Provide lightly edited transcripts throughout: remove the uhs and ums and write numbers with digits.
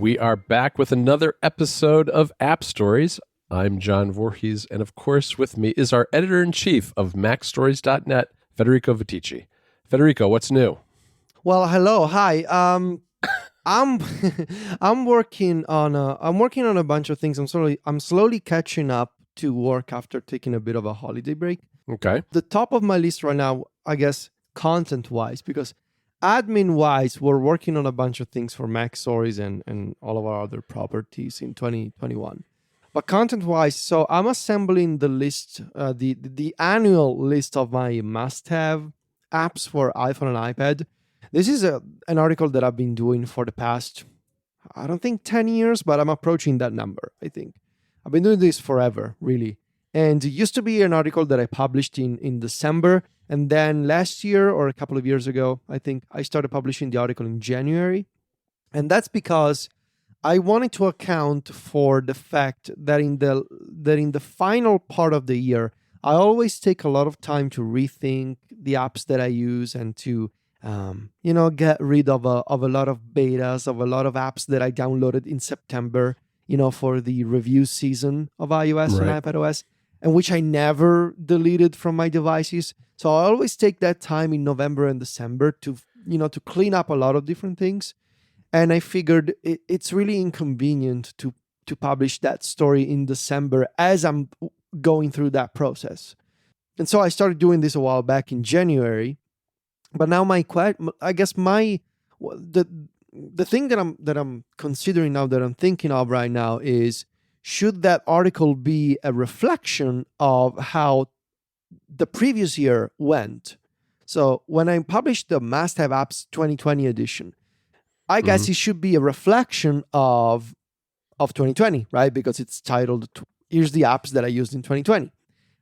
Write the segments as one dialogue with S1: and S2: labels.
S1: We are back with another episode of App Stories. I'm John Voorhees, and of course, with me is our editor-in-chief of MacStories.net, Federico Viticci. Federico, what's new?
S2: Well, hello, hi. I'm I'm working on a bunch of things. I'm slowly catching up to work after taking a bit of a holiday break.
S1: Okay.
S2: The top of my list right now, I guess, content-wise, because admin-wise, we're working on a bunch of things for Mac Stories and all of our other properties in 2021. But content-wise, so I'm assembling the list, the annual list of my must-have apps for iPhone and iPad. This is an article that I've been doing for the past, I don't think 10 years, but I'm approaching that number, I think. I've been doing this forever, really. And it used to be an article that I published in December. And then last year or a couple of years ago, I think I started publishing the article in January. And that's because I wanted to account for the fact that in the final part of the year, I always take a lot of time to rethink the apps that I use and to get rid of a lot of betas, of a lot of apps that I downloaded in September, for the review season of iOS and iPadOS, and which I never deleted from my devices. So I always take that time in November and December to clean up a lot of different things. And I figured it's really inconvenient to publish that story in December as I'm going through that process. And so I started doing this a while back in January. But now the thing that I'm considering now, that I'm thinking of right now, is should that article be a reflection of how the previous year went? So when I published the Must Have Apps 2020 edition, I guess it should be a reflection of 2020, right? Because it's titled, here's the apps that I used in 2020.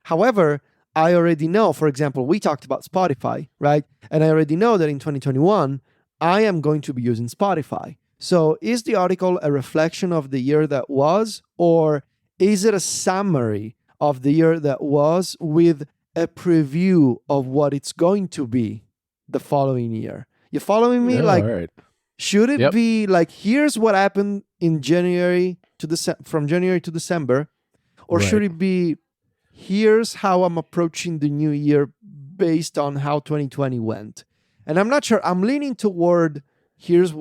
S2: However, I already know, for example, we talked about Spotify, right? And I already know that in 2021, I am going to be using Spotify. So is the article a reflection of the year that was, or is it a summary of the year that was with a preview of what it's going to be the following year? You following me?
S1: Yeah, all right.
S2: Should it be like, here's what happened in January from January to December, or should it be, here's how I'm approaching the new year based on how 2020 went? And I'm not sure. I'm leaning toward, here's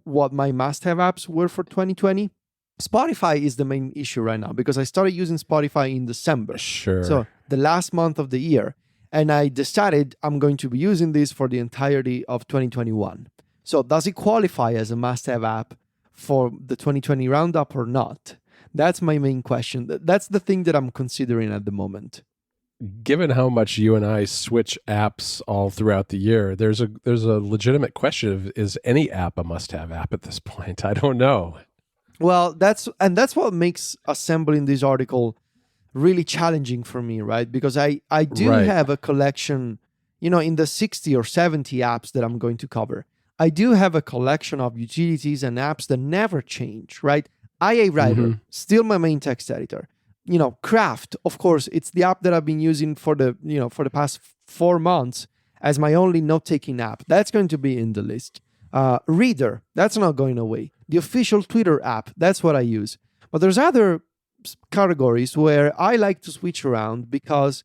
S2: what my must-have apps were for 2020. Spotify is the main issue right now because I started using Spotify in December.
S1: Sure.
S2: So the last month of the year. And I decided I'm going to be using this for the entirety of 2021. So does it qualify as a must-have app for the 2020 roundup or not? That's my main question. That's the thing that I'm considering at the moment.
S1: Given how much you and I switch apps all throughout the year, there's a legitimate question of, is any app a must-have app at this point? I don't know.
S2: Well, that's what makes assembling this article really challenging for me, right? Because I do have a collection, in the 60 or 70 apps that I'm going to cover. I do have a collection of utilities and apps that never change, right? IA Writer, still my main text editor. Craft, of course, it's the app that I've been using for the past 4 months as my only note-taking app. That's going to be in the list. Reader, that's not going away. The official Twitter app, that's what I use. But there's other categories where I like to switch around because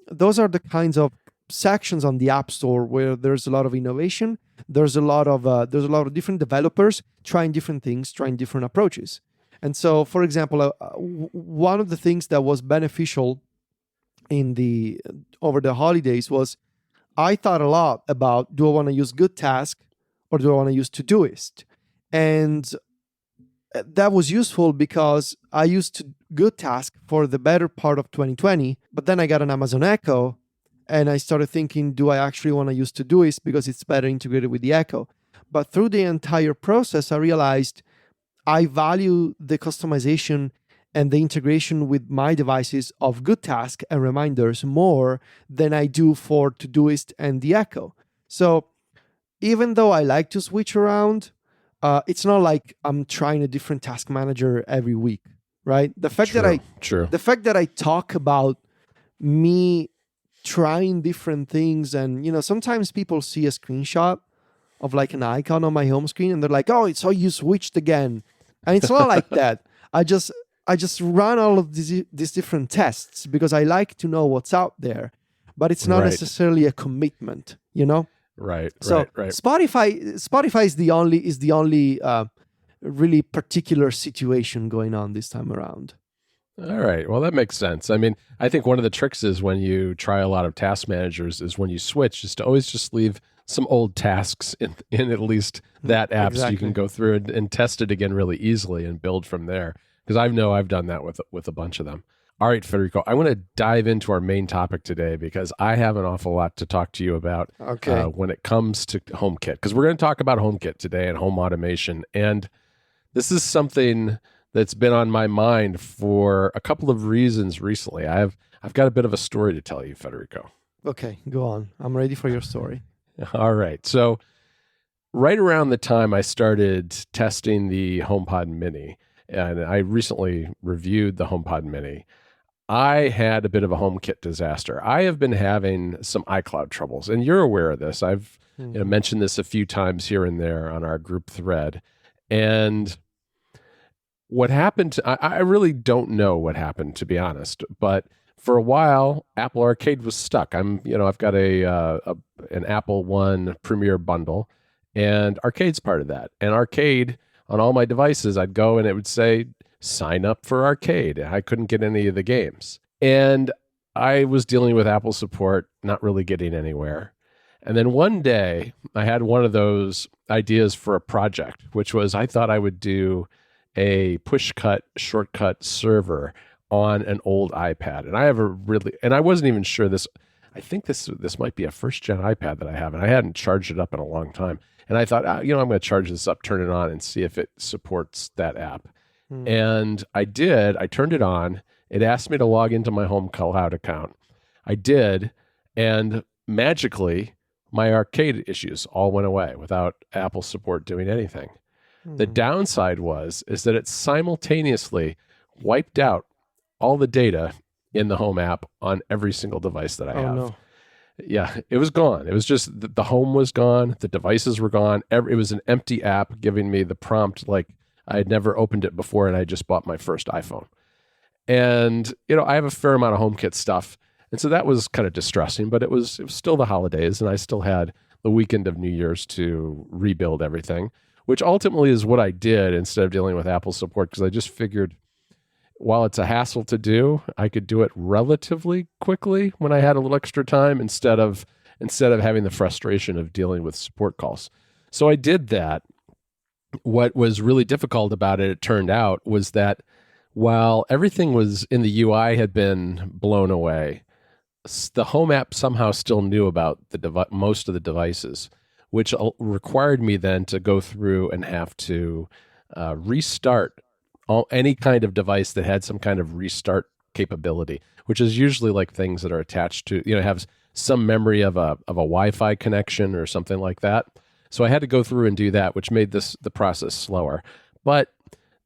S2: those are the kinds of sections on the App Store where there's a lot of innovation. There's a lot of different developers trying different things, trying different approaches. And so, for example, one of the things that was beneficial over the holidays was I thought a lot about, do I want to use Good Task or do I want to use Todoist? And that was useful because I used Good Task for the better part of 2020, but then I got an Amazon Echo and I started thinking, do I actually want to use Todoist because it's better integrated with the Echo? But through the entire process, I realized I value the customization and the integration with my devices of Good Task and Reminders more than I do for Todoist and the Echo. So even though I like to switch around, it's not like I'm trying a different task manager every week, right? The fact that I talk about me trying different things, and sometimes people see a screenshot of like an icon on my home screen and they're like, oh, so you switched again. And it's not like that. I just run all of these different tests because I like to know what's out there, but it's not
S1: Right.
S2: necessarily a commitment, you know?
S1: Right.
S2: So
S1: Right.
S2: Spotify is the only really particular situation going on this time around.
S1: All right. Well, that makes sense. I mean, I think one of the tricks is when you try a lot of task managers is when you switch is to always just leave some old tasks in at least that app so you can go through and test it again really easily and build from there. Because I know I've done that with a bunch of them. All right, Federico, I want to dive into our main topic today because I have an awful lot to talk to you about when it comes to HomeKit. Because we're going to talk about HomeKit today and home automation. And this is something that's been on my mind for a couple of reasons recently. I've got a bit of a story to tell you, Federico.
S2: Okay, go on. I'm ready for your story.
S1: All right. So right around the time I started testing the HomePod Mini, and I recently reviewed the HomePod Mini, I had a bit of a HomeKit disaster. I have been having some iCloud troubles, and you're aware of this. I've mentioned this a few times here and there on our group thread. And what happened, I really don't know what happened, to be honest, but for a while, Apple Arcade was stuck. I've got an Apple One Premier bundle, and Arcade's part of that. And Arcade on all my devices, I'd go and it would say, sign up for Arcade. I couldn't get any of the games. And I was dealing with Apple support, not really getting anywhere. And then one day, I had one of those ideas for a project, which was I thought I would do a push-cut shortcut server on an old iPad. And and I wasn't even sure this, I think this might be a first-gen iPad that I have, and I hadn't charged it up in a long time. And I thought, I'm going to charge this up, turn it on, and see if it supports that app. And I did. I turned it on. It asked me to log into my Home Cloud account. I did. And magically, my Arcade issues all went away without Apple support doing anything. The downside is that it simultaneously wiped out all the data in the Home app on every single device that I have.
S2: No.
S1: Yeah, it was gone. It was just the Home was gone. The devices were gone. It was an empty app giving me the prompt like I had never opened it before, and I just bought my first iPhone. And, I have a fair amount of HomeKit stuff. And so that was kind of distressing, but it was still the holidays, and I still had the weekend of New Year's to rebuild everything, which ultimately is what I did instead of dealing with Apple support, because I just figured while it's a hassle to do, I could do it relatively quickly when I had a little extra time instead of having the frustration of dealing with support calls. So I did that. What was really difficult about it, it turned out, was that while everything was in the UI had been blown away, the Home app somehow still knew about most of the devices, which required me then to go through and have to restart any kind of device that had some kind of restart capability, which is usually like things that are attached to, have some memory of a Wi-Fi connection or something like that. So I had to go through and do that, which made the process slower. But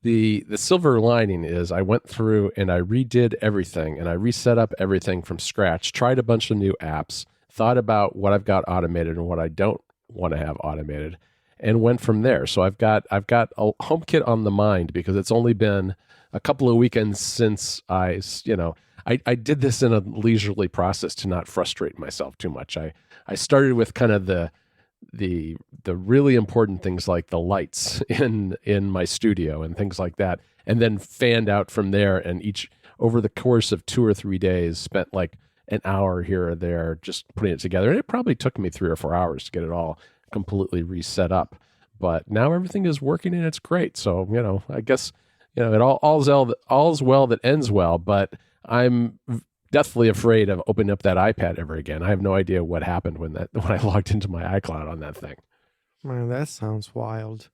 S1: the silver lining is I went through and I redid everything and I reset up everything from scratch, tried a bunch of new apps, thought about what I've got automated and what I don't want to have automated, and went from there. So I've got a HomeKit on the mind because it's only been a couple of weekends since I did this in a leisurely process to not frustrate myself too much. I started with kind of the really important things like the lights in my studio and things like that, and then fanned out from there, and over the course of 2 or 3 days spent like an hour here or there just putting it together. And it probably took me 3 or 4 hours to get it all completely reset up, but now everything is working and it's great. So I guess it all's well that ends well, but I'm deathly afraid of opening up that iPad ever again. I have no idea what happened when I logged into my iCloud on that thing.
S2: Man, that sounds wild.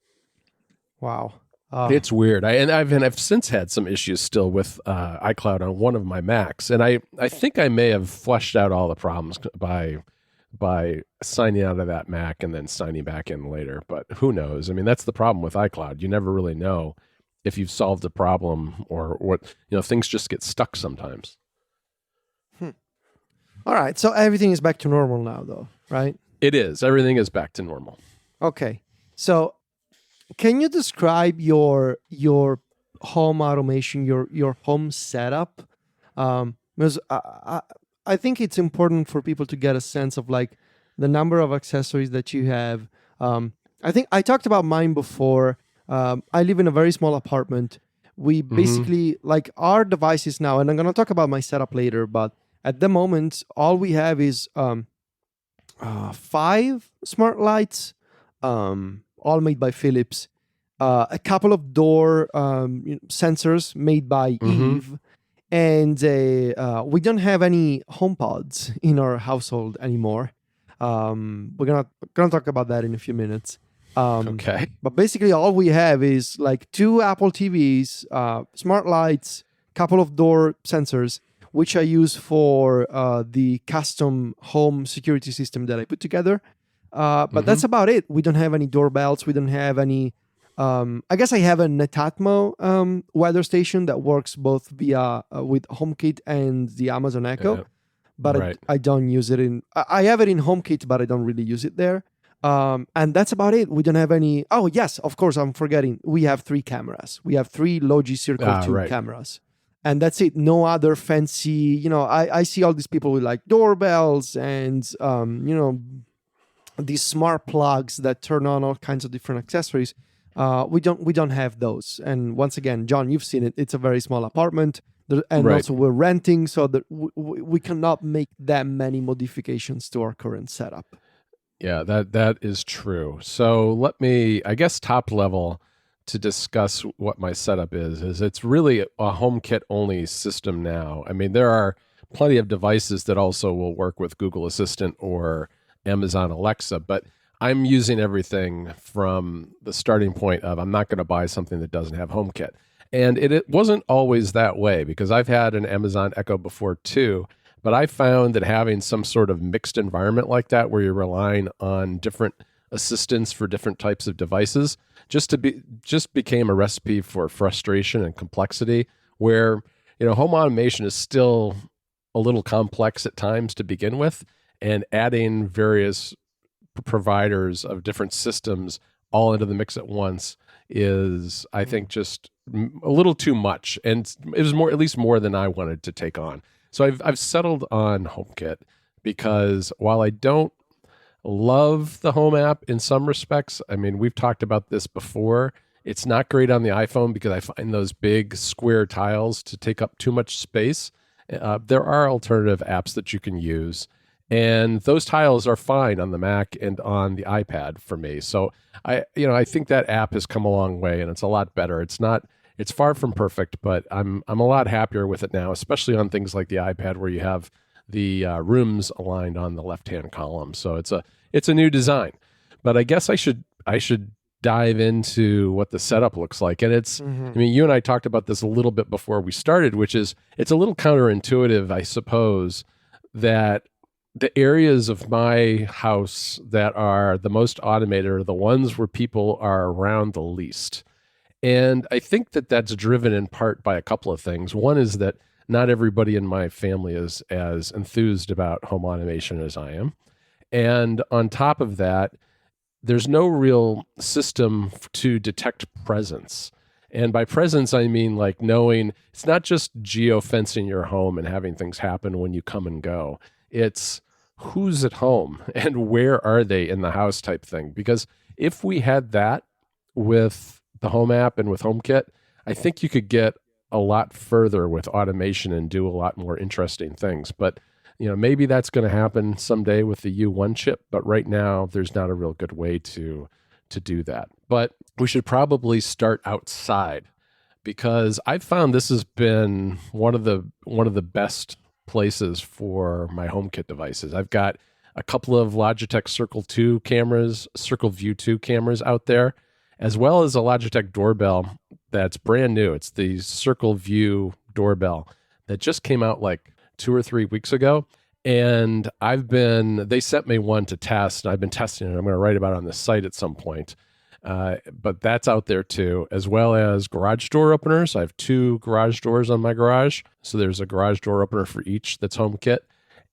S2: Wow.
S1: It's weird. I've since had some issues still with iCloud on one of my Macs, and I think I may have flushed out all the problems by signing out of that Mac and then signing back in later. But who knows? I mean, that's the problem with iCloud. You never really know if you've solved a problem or what. Things just get stuck sometimes.
S2: All right. So everything is back to normal now, though, right?
S1: It is. Everything is back to normal.
S2: Okay. So can you describe your home automation, your home setup? Because I think it's important for people to get a sense of like the number of accessories that you have. I think I talked about mine before. I live in a very small apartment. We basically like our devices now, and I'm gonna talk about my setup later. But at the moment, all we have is 5 smart lights, all made by Philips. A couple of door sensors made by Eve, and we don't have any HomePods in our household anymore. We're gonna talk about that in a few minutes.
S1: Okay.
S2: But basically, all we have is like 2 Apple TVs, smart lights, couple of door sensors, which I use for the custom home security system that I put together. But that's about it. We don't have any doorbells. We don't have any. I guess I have a Netatmo weather station that works both via with HomeKit and the Amazon Echo, but
S1: Right.
S2: I don't use it in. I have it in HomeKit, but I don't really use it there. And that's about it. We don't have any. Oh yes, of course, I'm forgetting. We have 3 cameras. We have 3 Logi Circle 2 cameras. And that's it. No other fancy, I see all these people with like doorbells and, these smart plugs that turn on all kinds of different accessories. We don't have those. And once again, John, you've seen it. It's a very small apartment, and also we're renting, so that we cannot make that many modifications to our current setup.
S1: Yeah, that is true. So let me, I guess, top level to discuss what my setup is it's really a HomeKit only system now. I mean, there are plenty of devices that also will work with Google Assistant or Amazon Alexa, but I'm using everything from the starting point of I'm not going to buy something that doesn't have HomeKit. And it wasn't always that way, because I've had an Amazon Echo before too, but I found that having some sort of mixed environment like that, where you're relying on different assistants for different types of devices, just became a recipe for frustration and complexity, where, home automation is still a little complex at times to begin with, and adding various providers of different systems all into the mix at once is, I think, just a little too much. And it was at least more than I wanted to take on. So I've settled on HomeKit, because while I don't love the Home app in some respects, I mean, we've talked about this before. It's not great on the iPhone because I find those big square tiles to take up too much space. There are alternative apps that you can use, and those tiles are fine on the Mac and on the iPad for me. So I think that app has come a long way, and it's a lot better. It's far from perfect, but I'm a lot happier with it now, especially on things like the iPad, where you have the rooms aligned on the left-hand column. So it's a new design. But I guess I should dive into what the setup looks like. And I mean, you and I talked about this a little bit before we started, which is it's a little counterintuitive, I suppose, that the areas of my house that are the most automated are the ones where people are around the least. And I think that that's driven in part by a couple of things. One is that not everybody in my family is as enthused about home automation as I am. And on top of that, there's no real system to detect presence. And by presence, I mean like knowing it's not just geo-fencing your home and having things happen when you come and go. It's who's at home and where are they in the house type thing. Because if we had that with the Home app and with HomeKit, I think you could get a lot further with automation and do a lot more interesting things. But maybe that's going to happen someday with the U1 chip, but right now there's not a real good way to do that. But we should probably start outside, because I've found this has been one of the best places for my HomeKit devices. I've got a couple of Logitech Circle View 2 cameras out there, as well as a Logitech doorbell that's brand new. It's the Circle View doorbell that just came out like 2 or 3 weeks ago. And they sent me one to test, and I've been testing it. I'm going to write about it on the site at some point. But that's out there too, as well as garage door openers. I have 2 garage doors on my garage. So there's a garage door opener for each that's HomeKit,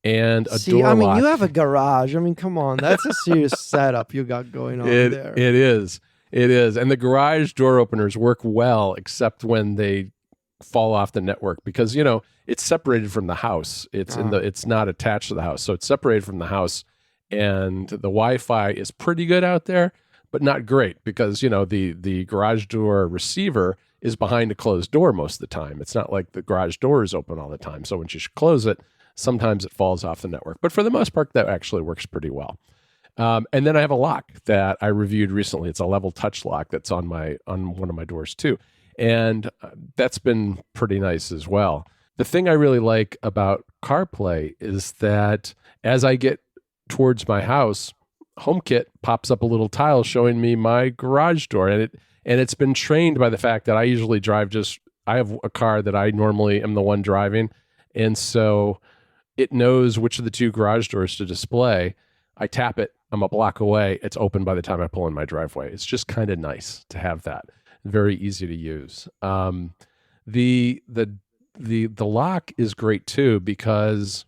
S1: and a door lock.
S2: You have a garage. I mean, come on. That's a serious setup you got going on there.
S1: It is. It is. And the garage door openers work well, except when they fall off the network because, it's separated from the house. It's not attached to the house. So it's separated from the house, and the Wi-Fi is pretty good out there, but not great because, the garage door receiver is behind a closed door most of the time. It's not like the garage door is open all the time. So when you close it, sometimes it falls off the network. But for the most part, that actually works pretty well. And then I have a lock that I reviewed recently. It's a level touch lock that's on one of my doors too. And that's been pretty nice as well. The thing I really like about CarPlay is that as I get towards my house, HomeKit pops up a little tile showing me my garage door. And it's been trained by the fact that I usually I have a car that I normally am the one driving. And so it knows which of the two garage doors to display. I tap it, I'm a block away, it's open by the time I pull in my driveway. It's just kind of nice to have that. Very easy to use. The lock is great too because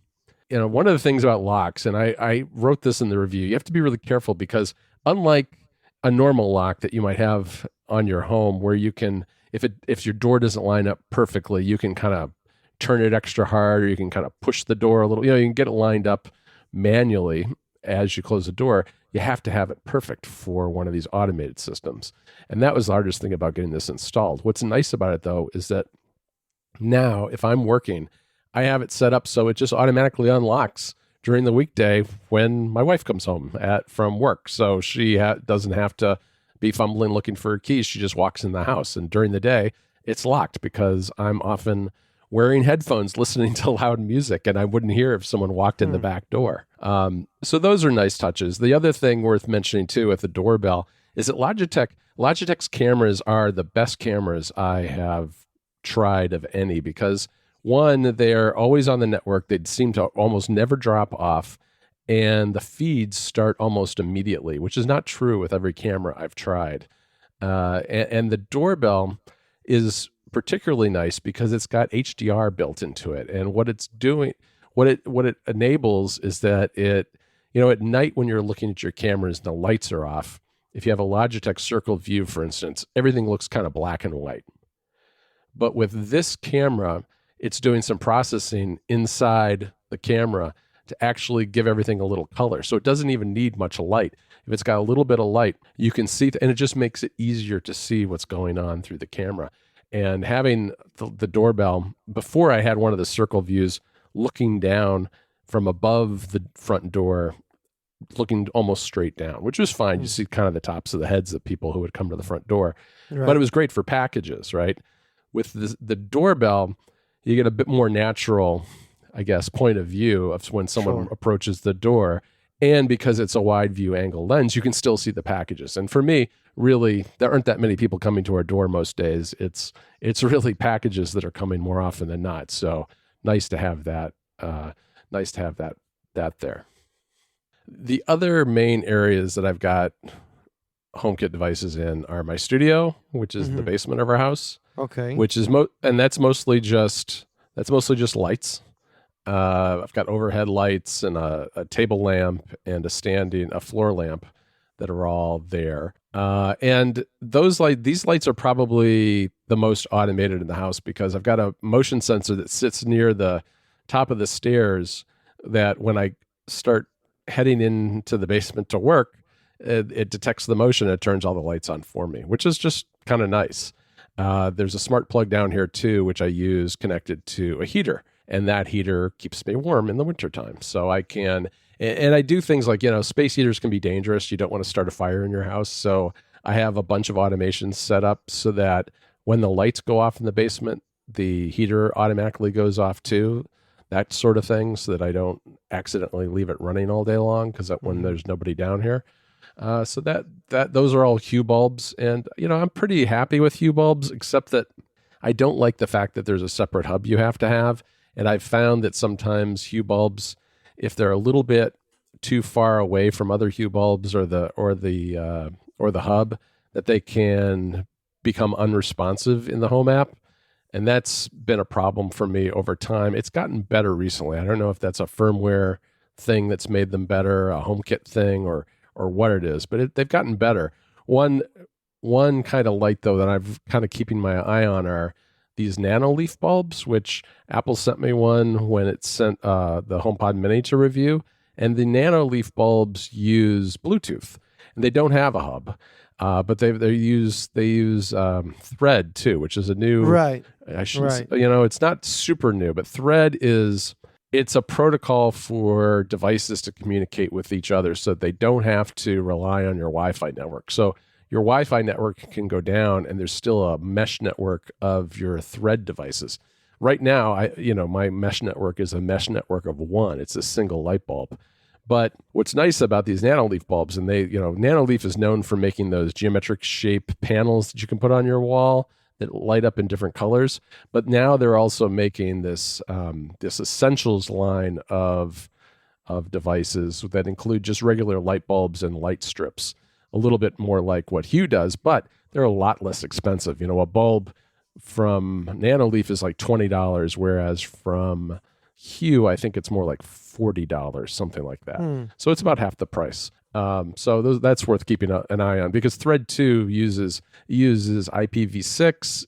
S1: one of the things about locks, and I wrote this in the review, you have to be really careful because unlike a normal lock that you might have on your home where you can, if your door doesn't line up perfectly, you can kind of turn it extra hard, or you can kind of push the door a little, you can get it lined up manually as you close the door. You have to have it perfect for one of these automated systems. And that was the hardest thing about getting this installed. What's nice about it though is that now if I'm working, I have it set up so it just automatically unlocks during the weekday when my wife comes home from work. So she doesn't have to be fumbling looking for her keys. She just walks in the house, and during the day it's locked because I'm often wearing headphones listening to loud music, and I wouldn't hear if someone walked in the back door. So those are nice touches. The other thing worth mentioning too with the doorbell is that Logitech's cameras are the best cameras I have tried of any because one, they're always on the network. They seem to almost never drop off, and the feeds start almost immediately, which is not true with every camera I've tried. And the doorbell is particularly nice because it's got HDR built into it. And what it's doing, what it enables is that it, at night when you're looking at your cameras and the lights are off, if you have a Logitech Circle View, for instance, everything looks kind of black and white. But with this camera, it's doing some processing inside the camera to actually give everything a little color. So it doesn't even need much light. If it's got a little bit of light, you can see, and it just makes it easier to see what's going on through the camera. And having the doorbell, before I had one of the Circle Views looking down from above the front door, looking almost straight down, which was fine. You see kind of the tops of the heads of people who would come to the front door. Right. But it was great for packages, right? With the doorbell, you get a bit more natural, I guess, point of view of when someone approaches the door. And because it's a wide view angle lens, you can still see the packages. And for me, really, there aren't that many people coming to our door most days. It's really packages that are coming more often than not. So nice to have that. Nice to have that there. The other main areas that I've got HomeKit devices in are my studio, which is the basement of our house.
S2: Okay.
S1: Which is and that's mostly just lights. I've got overhead lights and a table lamp and a floor lamp that are all there. And these lights are probably the most automated in the house because I've got a motion sensor that sits near the top of the stairs that when I start heading into the basement to work, it detects the motion and it turns all the lights on for me, which is just kind of nice. There's a smart plug down here too, which I use connected to a heater, and that heater keeps me warm in the wintertime. So I can, and I do things like, space heaters can be dangerous. You don't want to start a fire in your house. So I have a bunch of automations set up so that when the lights go off in the basement, the heater automatically goes off too, that sort of thing, so that I don't accidentally leave it running all day long because when there's nobody down here. So that those are all Hue bulbs, and I'm pretty happy with Hue bulbs, except that I don't like the fact that there's a separate hub you have to have, and I've found that sometimes Hue bulbs, if they're a little bit too far away from other Hue bulbs or the hub, that they can become unresponsive in the Home app, and that's been a problem for me over time. It's gotten better recently. I don't know if that's a firmware thing that's made them better, a HomeKit thing, or what it is, but they've gotten better. One one kind of light though that I'm kind of keeping my eye on are these nano leaf bulbs, which Apple sent me one when it sent the HomePod Mini to review. And the nano leaf bulbs use Bluetooth, and they don't have a hub, but they use Thread too, which is a new.
S2: Right.
S1: I shouldn't. Right. You know, it's not super new, but Thread it's a protocol for devices to communicate with each other, so they don't have to rely on your Wi-Fi network. So your Wi-Fi network can go down, and there's still a mesh network of your Thread devices. Right now, my mesh network is a mesh network of one. It's a single light bulb. But what's nice about these nanoleaf bulbs, and nanoleaf is known for making those geometric shape panels that you can put on your wall that light up in different colors. But now they're also making this essentials line of devices that include just regular light bulbs and light strips, a little bit more like what Hue does, but they're a lot less expensive. A bulb from Nanoleaf is like $20, whereas from Hue, I think it's more like $40, something like that. So it's about half the price. So that's worth keeping an eye on, because Thread 2 uses IPv6.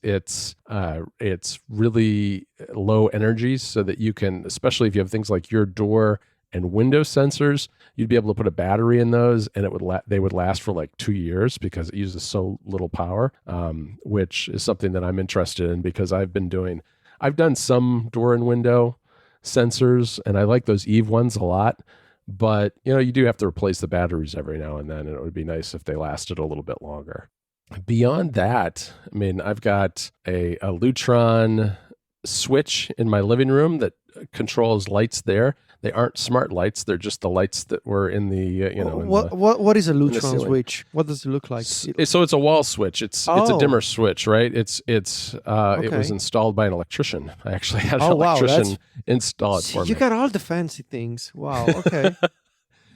S1: It's really low energy, so that you can, especially if you have things like your door and window sensors, you'd be able to put a battery in those, and they would last for like 2 years because it uses so little power, which is something that I'm interested in, because I've done some door and window sensors, and I like those Eve ones a lot. But, you do have to replace the batteries every now and then, and it would be nice if they lasted a little bit longer. Beyond that, I've got a Lutron switch in my living room that controls lights there. They aren't smart lights; they're just the lights that were in the
S2: What is a Lutron switch? What does it look like?
S1: So it's a wall switch. It's a dimmer switch, right? Okay. It was installed by an electrician. I actually had an electrician install it for me.
S2: You got all the fancy things. Wow. Okay.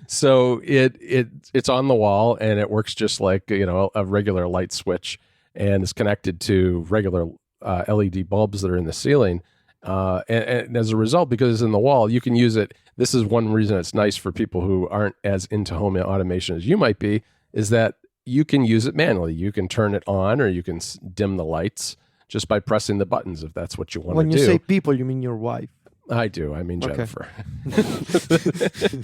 S1: So it's on the wall, and it works just like a regular light switch, and is connected to regular LED bulbs that are in the ceiling. And as a result, because it's in the wall, you can use it. This is one reason it's nice for people who aren't as into home automation as you might be, is that you can use it manually. You can turn it on, or you can dim the lights just by pressing the buttons, if that's what you want to do.
S2: When you say people, you mean your wife?
S1: I do. I mean Jennifer. Okay.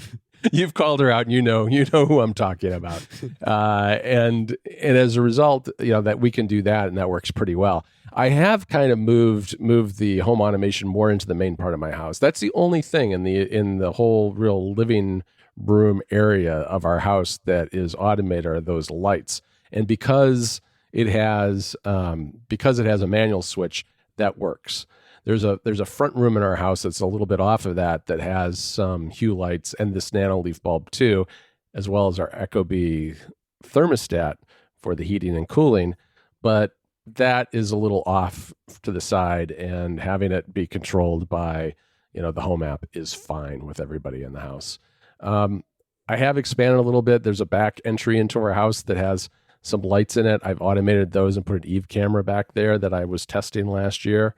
S1: You've called her out, and you know who I'm talking about. And as a result, that we can do that, and that works pretty well. I have kind of moved the home automation more into the main part of my house. That's the only thing in the whole real living room area of our house that is automated are those lights. And because it has a manual switch, that works. There's a front room in our house that's a little bit off of that has some Hue lights and this Nanoleaf bulb too, as well as our ecobee thermostat for the heating and cooling. But that is a little off to the side, and having it be controlled by the home app is fine with everybody in the house. I have expanded a little bit. There's a back entry into our house that has some lights in it. I've automated those and put an Eve camera back there that I was testing last year.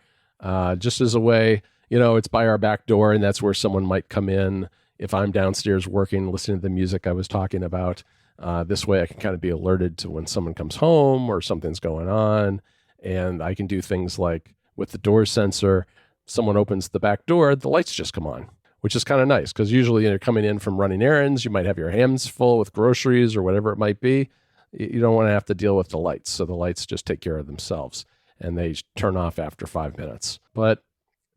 S1: Just as a way, it's by our back door, and that's where someone might come in if I'm downstairs working, listening to the music I was talking about. This way I can kind of be alerted to when someone comes home or something's going on. And I can do things like with the door sensor, someone opens the back door, the lights just come on, which is kind of nice, because usually you're coming in from running errands, you might have your hands full with groceries or whatever it might be. You don't want to have to deal with the lights. So the lights just take care of themselves, and they turn off after 5 minutes. But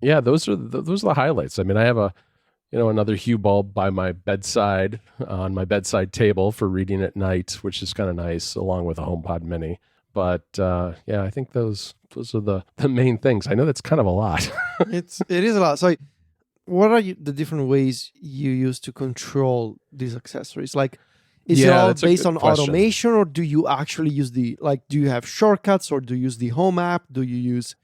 S1: yeah, those are the highlights. I have another Hue bulb by my bedside, on my bedside table for reading at night, which is kind of nice, along with a HomePod Mini. But yeah, I think those are the main things. I know that's kind of a lot.
S2: It is a lot. So what are the different ways you use to control these accessories? Like, is it all based on automation, or do you actually use do you have shortcuts, or do you use the home app? Do you use,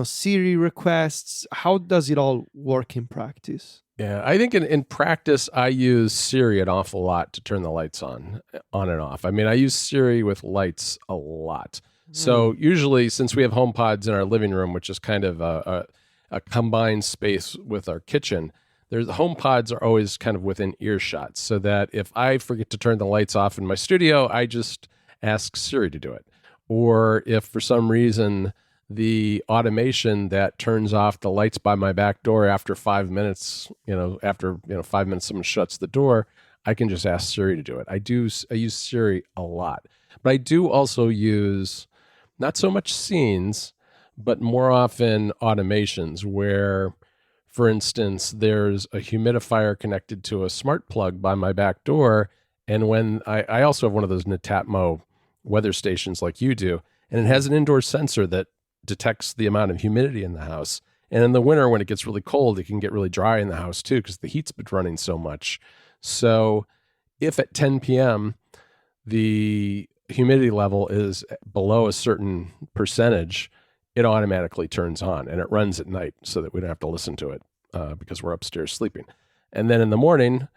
S2: Siri requests? How does it all work in practice?
S1: Yeah, I think in practice, I use Siri an awful lot to turn the lights on and off. I use Siri with lights a lot. So usually, since we have HomePods in our living room, which is kind of a combined space with our kitchen, the HomePods are always kind of within earshot, so that if I forget to turn the lights off in my studio, I just ask Siri to do it. or if for some reason the automation that turns off the lights by my back door after 5 minutes, after 5 minutes someone shuts the door, I can just ask Siri to do it. I use Siri a lot, but I do also use not so much scenes, but more often automations where, for instance, there's a humidifier connected to a smart plug by my back door. And when I also have one of those Netatmo weather stations like you do, and it has an indoor sensor that detects the amount of humidity in the house. And in the winter, when it gets really cold, it can get really dry in the house too, because the heat's been running so much. So if at 10 p.m., the humidity level is below a certain percentage, it automatically turns on, and it runs at night so that we don't have to listen to it because we're upstairs sleeping. And then in the morning,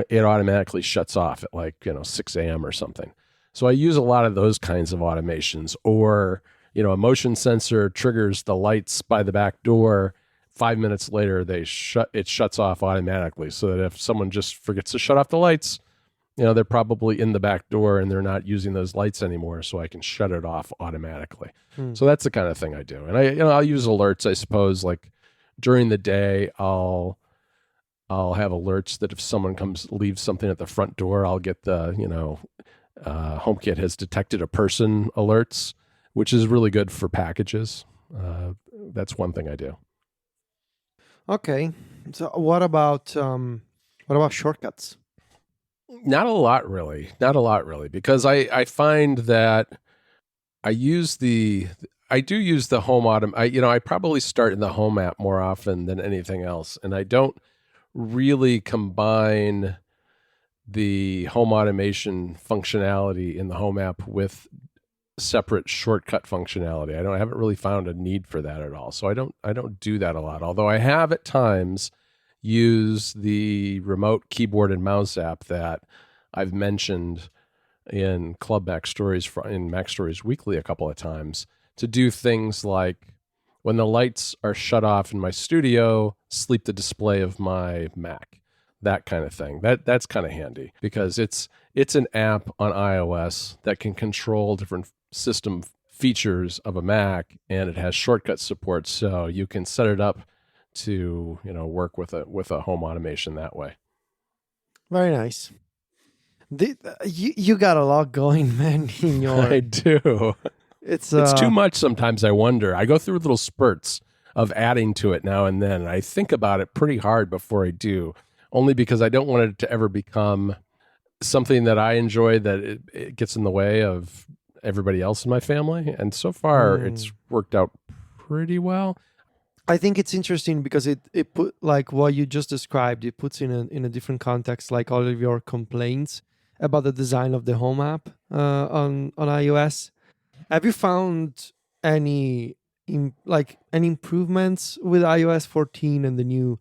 S1: it automatically shuts off at 6 a.m. or something. So I use a lot of those kinds of automations. Or, a motion sensor triggers the lights by the back door. 5 minutes later, it shuts off automatically, so that if someone just forgets to shut off the lights, they're probably in the back door and they're not using those lights anymore, so I can shut it off automatically. So that's the kind of thing I do. And I'll use alerts, I suppose, like during the day. I'll have alerts that if someone leaves something at the front door, I'll get the, HomeKit has detected a person alerts, which is really good for packages. That's one thing I do.
S2: Okay. So what about shortcuts?
S1: Not a lot really, because I find that I do use the home I probably start in the home app more often than anything else. And I don't really combine the home automation functionality in the home app with separate shortcut functionality. I haven't really found a need for that at all. So I don't do that a lot. Although I have at times used the remote keyboard and mouse app that I've mentioned in Club Mac Stories in Mac Stories Weekly a couple of times to do things like when the lights are shut off in my studio, sleep the display of my Mac. That kind of thing. That's kind of handy because it's an app on iOS that can control different system features of a Mac, and it has shortcut support, so you can set it up to work with a home automation that way.
S2: Very nice. You got a lot going, man.
S1: I do. It's too much sometimes. I wonder. I go through little spurts of adding to it now and then. And I think about it pretty hard before I do, only because I don't want it to ever become something that I enjoy that it gets in the way of everybody else in my family. And so far, it's worked out pretty well.
S2: I think it's interesting because it put, like what you just described, it puts in a different context, like all of your complaints about the design of the home app on iOS. Have you found any improvements with iOS 14 and the new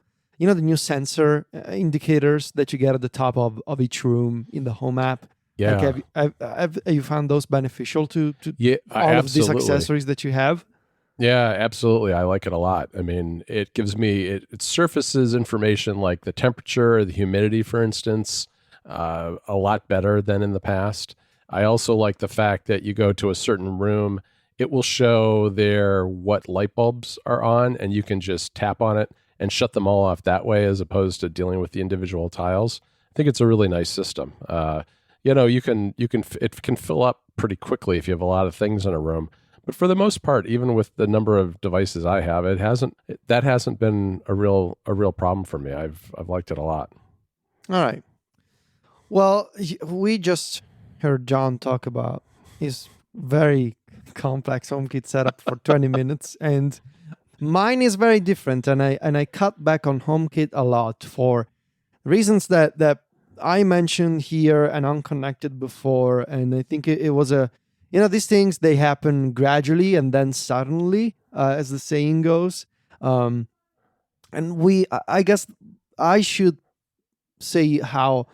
S2: sensor indicators that you get at the top of each room in the home app?
S1: Yeah.
S2: Like have you found those beneficial to
S1: all
S2: of these accessories that you have?
S1: Yeah, absolutely. I like it a lot. I mean, it gives me, it surfaces information like the temperature or the humidity, for instance, a lot better than in the past. I also like the fact that you go to a certain room, it will show there what light bulbs are on, and you can just tap on it and shut them all off that way, as opposed to dealing with the individual tiles. I think it's a really nice system. It can fill up pretty quickly if you have a lot of things in a room. But for the most part, even with the number of devices I have, that hasn't been a real problem for me. I've liked it a lot.
S2: All right. Well, we just heard John talk about his very complex HomeKit setup for 20 minutes, and mine is very different. And I cut back on HomeKit a lot for reasons that I mentioned here and unconnected before. And I think it was these things, they happen gradually and then suddenly, as the saying goes. And I guess I should say how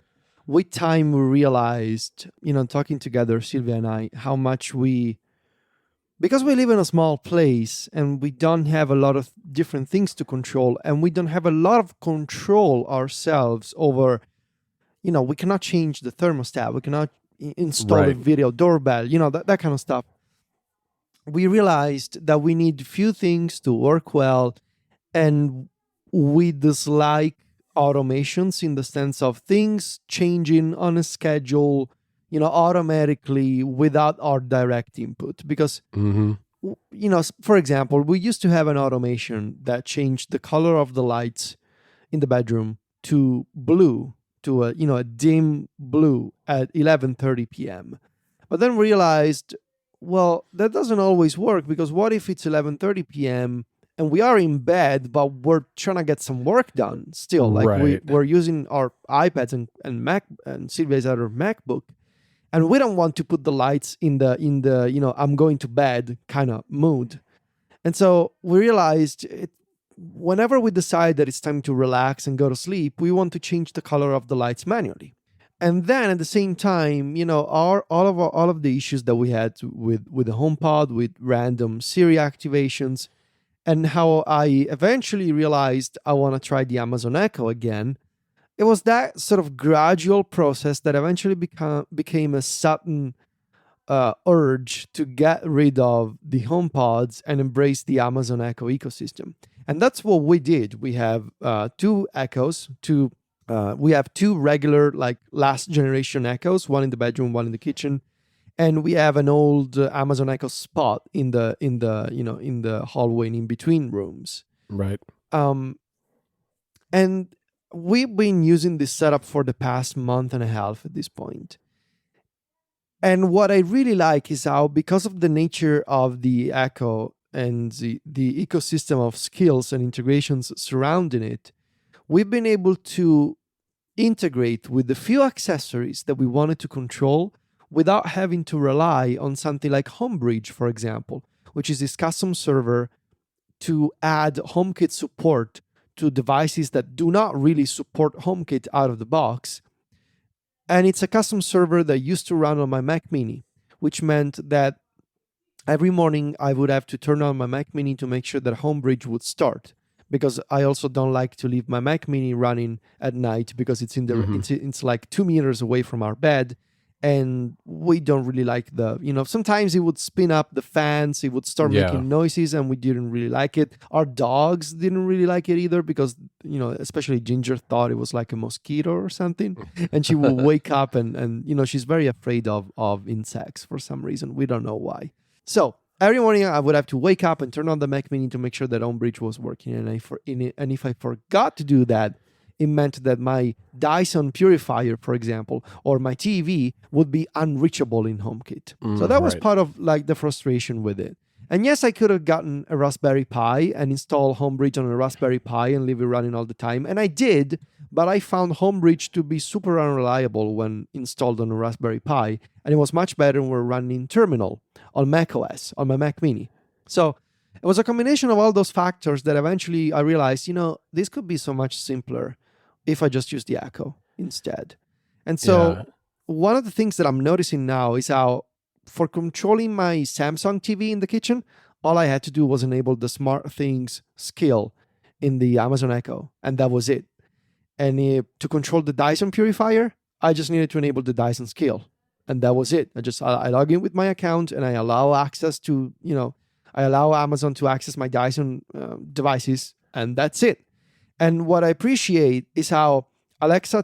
S2: with time we realized, talking together, Sylvia and I, how much because we live in a small place and we don't have a lot of different things to control, and we don't have a lot of control ourselves over, we cannot change the thermostat, we cannot install a video doorbell, that kind of stuff. we realized that we need few things to work well, and we dislike automations in the sense of things changing on a schedule, automatically without our direct input. Because,
S1: Mm-hmm.
S2: for example, we used to have an automation that changed the color of the lights in the bedroom to blue, to a dim blue at 11:30 p.m. But then realized, well, that doesn't always work, because what if it's 11:30 p.m. and we are in bed, but we're trying to get some work done still? Like
S1: Right.
S2: we're using our iPads and Mac, and Silvia's other MacBook, and we don't want to put the lights in the I'm going to bed kind of mood. And so we realized whenever we decide that it's time to relax and go to sleep, we want to change the color of the lights manually. And then at the same time, all of the issues that we had with the HomePod, with random Siri activations, and how I eventually realized I want to try the Amazon Echo again. It was that sort of gradual process that eventually became a sudden urge to get rid of the HomePods and embrace the Amazon Echo ecosystem. And that's what we did. We have two Echoes, we have two regular, like, last generation Echoes, one in the bedroom, one in the kitchen, and we have an old Amazon Echo Spot in the hallway and in between rooms.
S1: Right.
S2: And we've been using this setup for the past month and a half at this point. And what I really like is how, because of the nature of the Echo and the ecosystem of skills and integrations surrounding it, we've been able to integrate with the few accessories that we wanted to control without having to rely on something like Homebridge, for example, which is this custom server to add HomeKit support to devices that do not really support HomeKit out of the box. And it's a custom server that used to run on my Mac Mini, which meant that every morning I would have to turn on my Mac Mini to make sure that Homebridge would start, because I also don't like to leave my Mac Mini running at night, because it's in the it's like 2 meters away from our bed, and we don't really like sometimes it would spin up the fans, it would start making noises, and we didn't really like it. Our dogs didn't really like it either, because especially Ginger thought it was like a mosquito or something, and she would wake up and she's very afraid of insects for some reason. We don't know why. So every morning I would have to wake up and turn on the Mac Mini to make sure that Homebridge was working. And if I forgot to do that, it meant that my Dyson purifier, for example, or my TV would be unreachable in HomeKit. So that was part of like the frustration with it. And yes, I could have gotten a Raspberry Pi and install Homebridge on a Raspberry Pi and leave it running all the time. And I did, but I found Homebridge to be super unreliable when installed on a Raspberry Pi. And it was much better when we're running Terminal on macOS, on my Mac Mini. So it was a combination of all those factors that eventually I realized, this could be so much simpler if I just use the Echo instead. And so one of the things that I'm noticing now is how, for controlling my Samsung TV in the kitchen, all I had to do was enable the SmartThings skill in the Amazon Echo, and that was it. And to control the Dyson purifier, I just needed to enable the Dyson skill, and that was it. I log in with my account, and I allow access to, I allow Amazon to access my Dyson devices, and that's it. And what I appreciate is how Alexa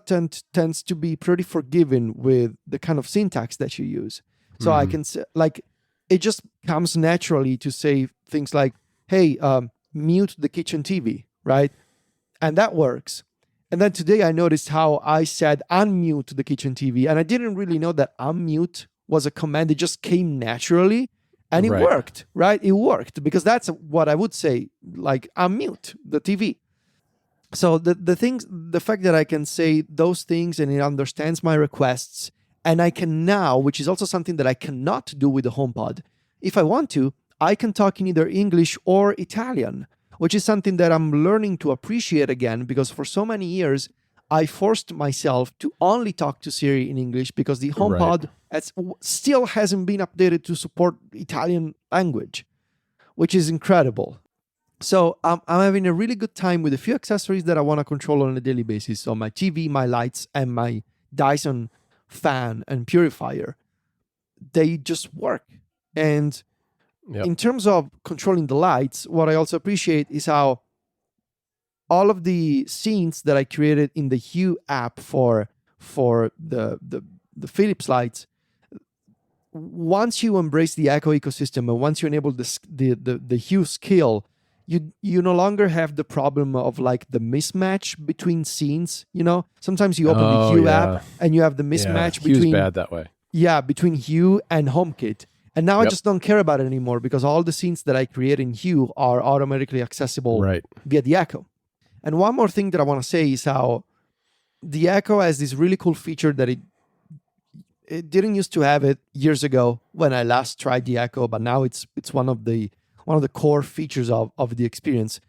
S2: tends to be pretty forgiving with the kind of syntax that you use. So I can say, like, it just comes naturally to say things like, hey, mute the kitchen TV, right? And that works. And then today I noticed how I said unmute the kitchen TV, and I didn't really know that unmute was a command. It just came naturally, and it worked, right? It worked, because that's what I would say, like, unmute the TV. So the fact that I can say those things and it understands my requests, and I can now, which is also something that I cannot do with the HomePod, if I want to, I can talk in either English or Italian, which is something that I'm learning to appreciate again, because for so many years, I forced myself to only talk to Siri in English, because the HomePod still hasn't been updated to support Italian language, which is incredible. So I'm having a really good time with a few accessories that I want to control on a daily basis. So my TV, my lights, and my Dyson fan and purifier, they just work. And
S1: Yep.
S2: in terms of controlling the lights, what I also appreciate is how all of the scenes that I created in the Hue app for the Philips lights, once you embrace the Echo ecosystem and once you enable the Hue skill, you no longer have the problem of like the mismatch between scenes. Sometimes you open the Hue app and you have the mismatch
S1: Hue's
S2: between
S1: bad that way.
S2: between Hue and HomeKit. And now I just don't care about it anymore because all the scenes that I create in Hue are automatically accessible via the Echo. And one more thing that I want to say is how the Echo has this really cool feature that it didn't used to have it years ago when I last tried the Echo, but now it's one of the core features of the experience.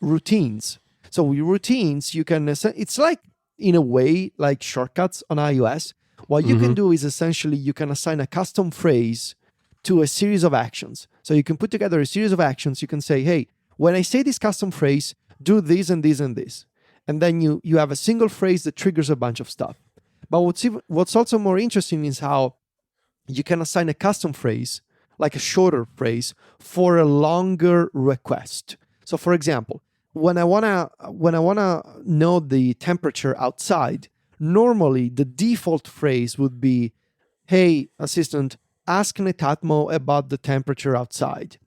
S2: Routines. So with routines, you can it's like in a way like shortcuts on iOS. What you can do is essentially you can assign a custom phrase to a series of actions. So you can put together a series of actions. You can say, hey, when I say this custom phrase, do this and this and this. And then you have a single phrase that triggers a bunch of stuff. But what's also more interesting is how you can assign a custom phrase, like a shorter phrase, for a longer request. So for example, when I wanna know the temperature outside, normally the default phrase would be, hey, assistant, ask Netatmo about the temperature outside.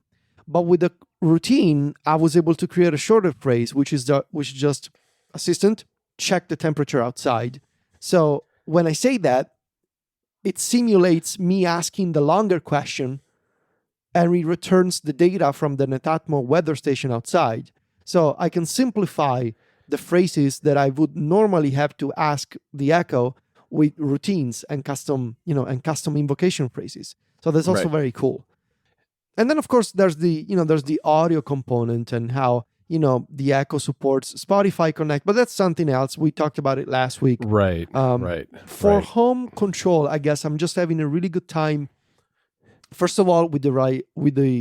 S2: But with the routine, I was able to create a shorter phrase, which is just, assistant, check the temperature outside. So when I say that, it simulates me asking the longer question and it returns the data from the Netatmo weather station outside. So I can simplify the phrases that I would normally have to ask the Echo with routines and custom invocation phrases. So that's also very cool. And then of course there's the audio component and how the Echo supports Spotify Connect, but that's something else. We talked about it last week.
S1: Right.
S2: For home control, I guess I'm just having a really good time. First of all, with the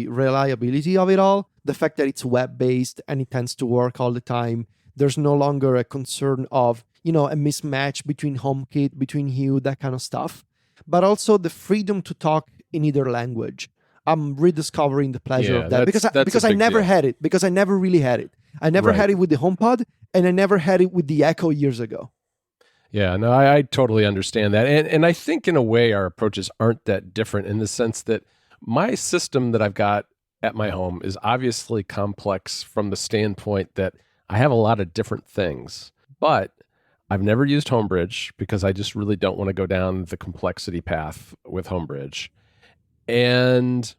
S2: reliability of it all, the fact that it's web-based and it tends to work all the time. There's no longer a concern of, a mismatch between HomeKit, between Hue, that kind of stuff. But also the freedom to talk in either language. I'm rediscovering the pleasure of that because I never had it, because I never really had it. I never had it with the HomePod and I never had it with the Echo years ago.
S1: Yeah, no, I totally understand that. And I think in a way our approaches aren't that different in the sense that my system that I've got at my home is obviously complex from the standpoint that I have a lot of different things, but I've never used Homebridge because I just really don't want to go down the complexity path with Homebridge. And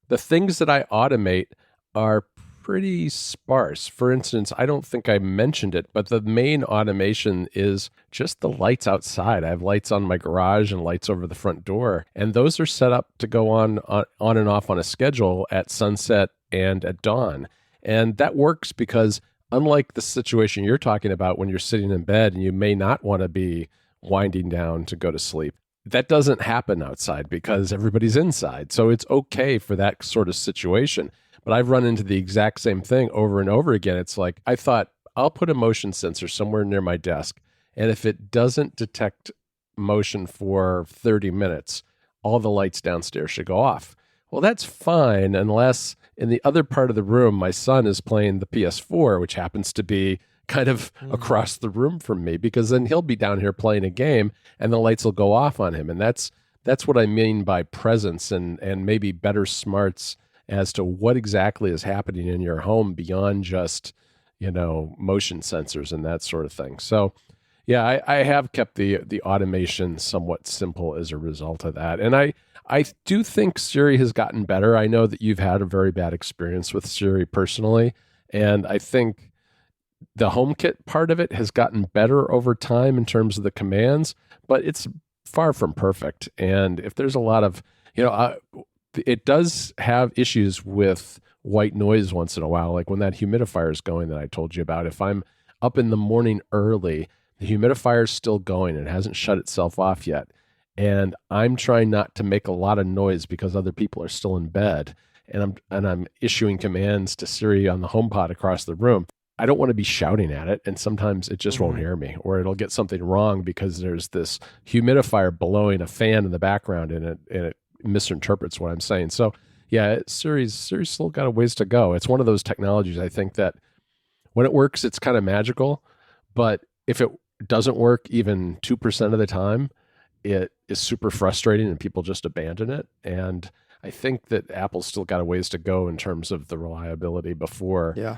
S1: the things that I automate are pretty sparse. For instance, I don't think I mentioned it, but the main automation is just the lights outside. I have lights on my garage and lights over the front door, and those are set up to go on and off on a schedule at sunset and at dawn. And that works because unlike the situation you're talking about when you're sitting in bed and you may not want to be winding down to go to sleep, that doesn't happen outside because everybody's inside. So it's okay for that sort of situation. But I've run into the exact same thing over and over again. It's like, I thought I'll put a motion sensor somewhere near my desk. And if it doesn't detect motion for 30 minutes, all the lights downstairs should go off. Well, that's fine unless in the other part of the room, my son is playing the PS4, which happens to be kind of across the room from me, because then he'll be down here playing a game and the lights will go off on him. And that's what I mean by presence and maybe better smarts as to what exactly is happening in your home beyond just, motion sensors and that sort of thing. So yeah, I have kept the automation somewhat simple as a result of that. And I do think Siri has gotten better. I know that you've had a very bad experience with Siri personally. And I think the HomeKit part of it has gotten better over time in terms of the commands, but it's far from perfect. And if there's a lot of, it does have issues with white noise once in a while, like when that humidifier is going that I told you about. If I'm up in the morning early, the humidifier is still going and it hasn't shut itself off yet. And I'm trying not to make a lot of noise because other people are still in bed. And I'm issuing commands to Siri on the HomePod across the room. I don't want to be shouting at it, and sometimes it just won't hear me, or it'll get something wrong because there's this humidifier blowing a fan in the background and it misinterprets what I'm saying. So Yeah, Siri's still got a ways to go. It's one of those technologies, I think, that when it works, it's kind of magical. But if it doesn't work even 2% of the time, it is super frustrating and people just abandon it. And I think that Apple's still got a ways to go in terms of the reliability before
S2: Yeah.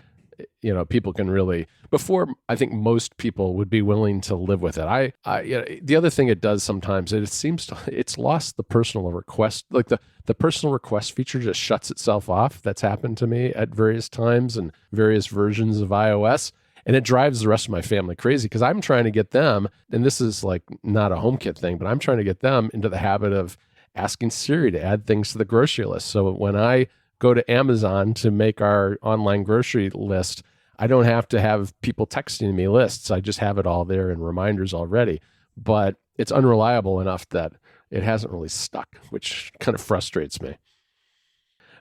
S1: people can really, before I think most people would be willing to live with it. The other thing it does sometimes, it's lost the personal request, like the personal request feature just shuts itself off. That's happened to me at various times and various versions of iOS. And it drives the rest of my family crazy because I'm trying to get them, and this is like not a HomeKit thing, but I'm trying to get them into the habit of asking Siri to add things to the grocery list. So when I go to Amazon to make our online grocery list, I don't have to have people texting me lists. I just have it all there in reminders already. But it's unreliable enough that it hasn't really stuck, which kind of frustrates me.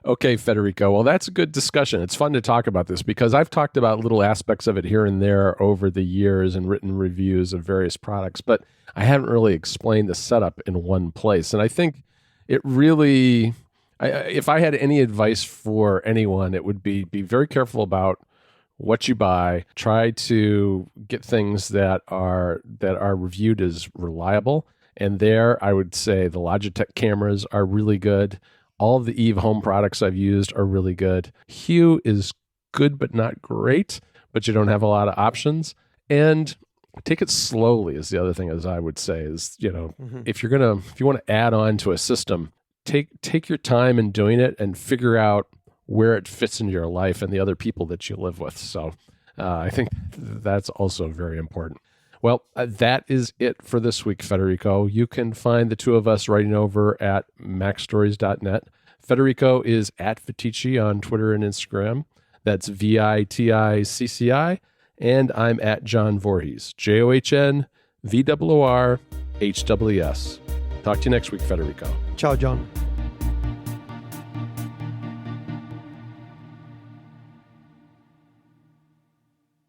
S1: Okay, Federico. Well, that's a good discussion. It's fun to talk about this because I've talked about little aspects of it here and there over the years and written reviews of various products, but I haven't really explained the setup in one place. And I think it really, if I had any advice for anyone, it would be very careful about what you buy. Try to get things that are reviewed as reliable. And there, I would say the Logitech cameras are really good. All of the Eve Home products I've used are really good. Hue is good but not great, but you don't have a lot of options. And take it slowly is the other thing, as I would say, is, if you want to add on to a system, take your time in doing it and figure out where it fits into your life and the other people that you live with. So I think that's also very important. Well, that is it for this week, Federico. You can find the two of us writing over at macstories.net. Federico is at Viticci on Twitter and Instagram. That's VITICCI. And I'm at John Voorhees, JOHNVOORHWS. Talk to you next week, Federico.
S2: Ciao, John.